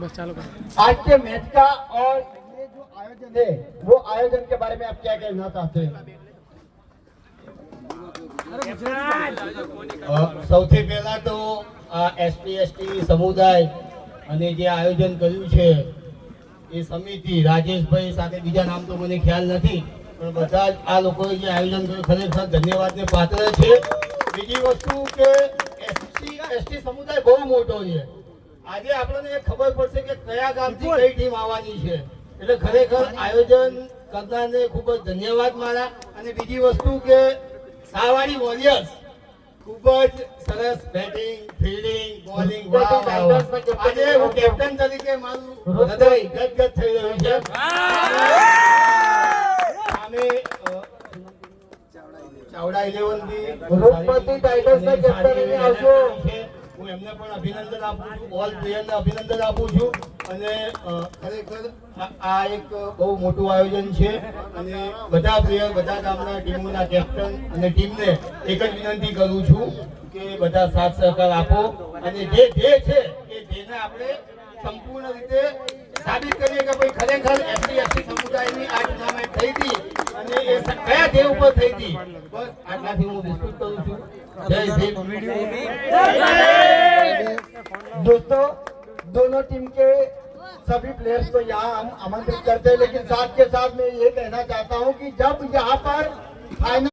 बस चालू कर। आज के मैच का और ये जो आयोजन है वो आयोजन के बारे में आप क्या कहना चाहते हैं? સૌથી પહેલા તો આ એસટી એસટી સમુદાય અને જે આયોજન કર્યું છે એ સમિતિ રાજેશભાઈ સાથે બીજા નામ તો મને ખ્યાલ નથી પણ બધા જ આ લોકોએ જે આયોજન કર્યું ખરેખર ધન્યવાદને પાત્ર છે. બીજી વસ્તુ કે એસટી સમુદાય બહુ મોટો છે. આજે આપણને ખબર પડશે કે કયા ગામથી કઈ ટીમ આવવાની છે એટલે ખરેખર આયોજન કરનારને ખૂબ જ ધન્યવાદ મારા. અને બીજી વસ્તુ કે સાવાડી વોરિયર્સ ખૂબ જ સરસ બેટિંગ ફિલ્ડિંગ બોલિંગ આજે હું કેપ્ટન તરીકે મારું હૃદય ગદગદ થઈ રહ્યું છે. સામે ચાવડા 11 થી રૂપમતી ટાઇગર્સના કેપ્ટન આવશો. હું એમને પણ અભિનંદન આપું છું, ઓલ પ્લેયરને અભિનંદન આપું છું. અને ખરેખર આ એક બહુ મોટું આયોજન છે અને બધા પ્લેયર બધા ગામના ટીમોના કેપ્ટન અને ટીમને એક જ વિનંતી કરું છું કે બધા સાથ સહકાર આપો અને જે છે એ જેને આપણે સંપૂર્ણ રીતે સાબિત કરીએ કે ભાઈ ખરેખર એસટી સમુદાયની આ ટુર્નામેન્ટ થઈ હતી અને એ કયા ધ્યેય ઉપર થઈ હતી. બસ આટલાથી હું ડિસ્કસ કરું છું. जय भीम. दोस्तों दोनों टीम के सभी प्लेयर्स को यहाँ हम आमंत्रित करते हैं लेकिन साथ के साथ मैं ये कहना चाहता हूँ कि जब यहाँ पर फाइनल